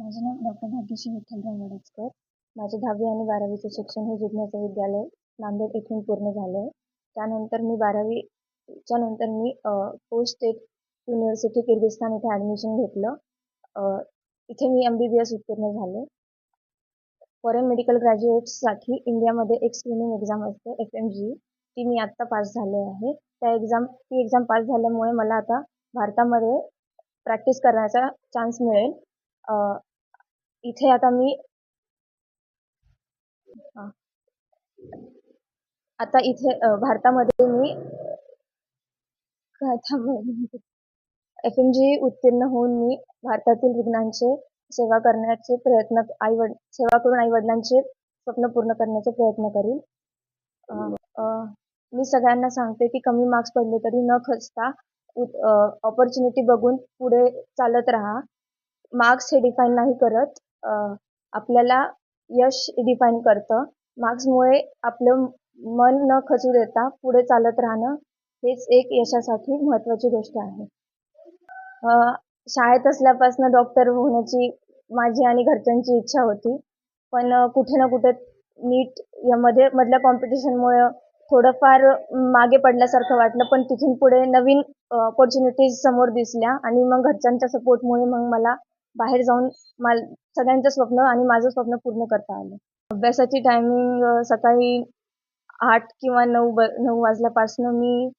माझे नाव डॉक्टर भाग्यश्री विठ्ठलराव वडचकर. माझे 10वी आणि 12वीचे शिक्षण हे जिज्ञासा विद्यालय नांदेड येथून पूर्ण झाले आहे. त्यानंतर मी 12वीच्या नंतर मी पोस्ट स्टेट युनिव्हर्सिटी किर्गिस्तान इथे ॲडमिशन घेतलं. इथे मी MBBS उत्तीर्ण झाले. फॉरेन मेडिकल ग्रॅज्युएट्ससाठी इंडियामध्ये एक स्क्रीनिंग एक्झाम असते FMG, ती मी आत्ता पास झाले आहे. ती एक्झाम पास झाल्यामुळे मला आता भारतामध्ये प्रॅक्टिस करण्याचा चान्स मिळेल. इथे आता मी इथे भारतामध्ये मी FMG उत्तीर्ण होऊन मी भारतातील रुग्णांचे सेवा करण्याचे प्रयत्न सेवा करून आईवडिलांचे स्वप्न पूर्ण करण्याचे प्रयत्न करीन. मी सगळ्यांना सांगते की कमी मार्क्स पडले तरी न खचता ऑपॉर्च्युनिटी बघून पुढे चालत राहा. मार्क्स हे डिफाईन नाही करत, आपल्याला यश डिफाईन करतं. मार्क्समुळे आपलं मन न खचू देता पुढे चालत राहणं हेच एक यशासाठी महत्त्वाची गोष्ट आहे. शाळेत असल्यापासून डॉक्टर होण्याची माझी आणि घरच्यांची इच्छा होती, पण कुठे ना कुठे नीट मधल्या कॉम्पिटिशनमुळे थोडंफार मागे पडल्यासारखं वाटलं. पण तिथून पुढे नवीन ऑपॉर्च्युनिटीज समोर दिसल्या आणि मग घरच्यांच्या सपोर्टमुळे मग मला बाहेर जाऊन सगळ्यांचं स्वप्न आणि माझं स्वप्न पूर्ण करता आलं. अभ्यासाची टायमिंग सकाळी 8 किंवा 9 वाजल्यापासून मी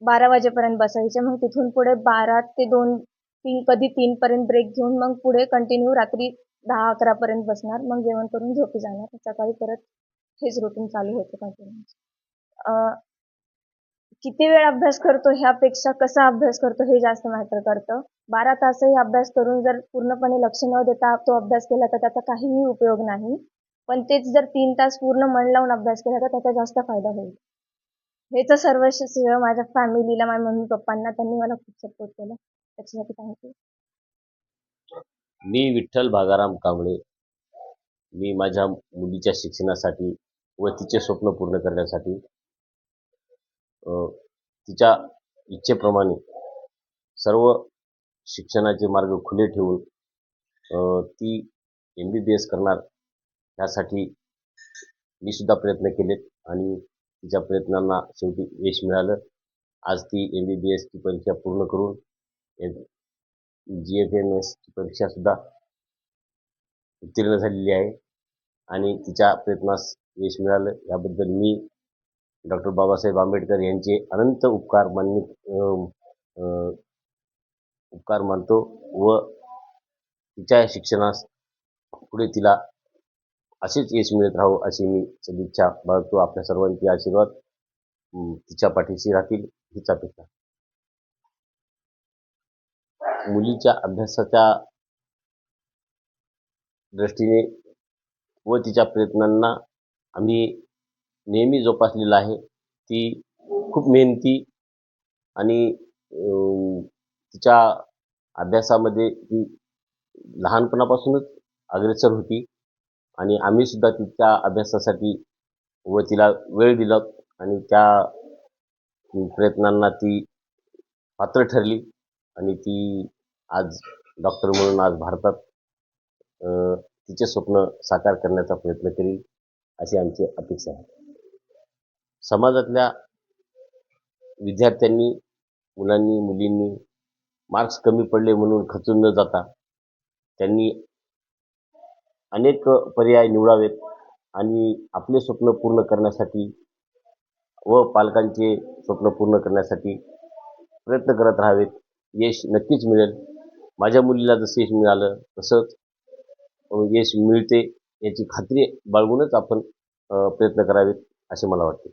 12 वाजेपर्यंत बसायचे. मग तिथून पुढे 12 ते 2-3 कधी 3 पर्यंत ब्रेक घेऊन मग पुढे कंटिन्यू रात्री 10-11 पर्यंत बसणार. मग जेवण करून झोपी जाणार. सकाळी परत हेच रुटीन चालू होतं कंटिन्यू. किती वेळ अभ्यास करतो ह्यापेक्षा कसा अभ्यास करतो हे जास्त मॅटर करतं. 12 तासही अभ्यास करून जर पूर्णपणे लक्ष न देता तो अभ्यास केला तर त्याचा काहीही उपयोग नाही. पण तेच जर 3 तास पूर्ण मन लावून अभ्यास केला तर त्याचा जास्त फायदा होईल. हेच सर्व श्रेय माझ्या फॅमिलीला, माझ्या मम्मी पप्पांना, त्यांनी मला खूप सपोर्ट केला. त्याच्यासाठी थँक्यू. मी विठ्ठल भागाराम कांबळे. मी माझ्या मुलीच्या शिक्षणासाठी व तिचे स्वप्न पूर्ण करण्यासाठी तिच्या इच्छेप्रमाणे सर्व शिक्षणाचे मार्ग खुले ठेवून ती MBBS करणार यासाठी मी सुद्धा प्रयत्न केलेत आणि तिच्या प्रयत्नांना शेवटी यश मिळालं. आज ती MBBS ची परीक्षा पूर्ण करून GFMS ची परीक्षा सुद्धा उत्तीर्ण झालेली आहे आणि तिच्या प्रयत्नास यश मिळालं. याबद्दल मी डॉक्टर बाबासाहेब आंबेडकर यांचे अनंत उपकार मानतो व तिच्या शिक्षणास पुढे तिला असेच यश मिळत राहो अशी मी सदिच्छा बाळगतो. आपल्या सर्वांचे आशीर्वाद तिच्या पाठीशी राहतील हीच अपेक्षा. मुलीच्या अभ्यासाच्या दृष्टीने व तिच्या प्रयत्नांना आम्ही नेहमी जोपासलेलं आहे. ती खूप मेहनती आणि तिच्या अभ्यासामध्ये ती लहानपणापासूनच अग्रेसर होती आणि आम्ही सुद्धा तिच्या अभ्यासासाठी व तिला वेळ दिला आणि त्या प्रयत्नांना ती पात्र ठरली आणि ती आज डॉक्टर म्हणून आज भारतात तिचे स्वप्न साकार करण्याचा प्रयत्न करेल अशी आमची अपेक्षा आहे. समाजातल्या विद्यार्थ्यांनी, मुलांनी, मुलींनी मार्क्स कमी पडले म्हणून खचून न जाता त्यांनी अनेक पर्याय निवडावेत आणि आपले स्वप्न पूर्ण करण्यासाठी व पालकांचे स्वप्न पूर्ण करण्यासाठी प्रयत्न करत राहावेत. यश नक्कीच मिळेल. माझ्या मुलीला जसं यश मिळालं तसंच यश मिळते याची खात्री बाळगूनच आपण प्रयत्न करावेत असे मला वाटते.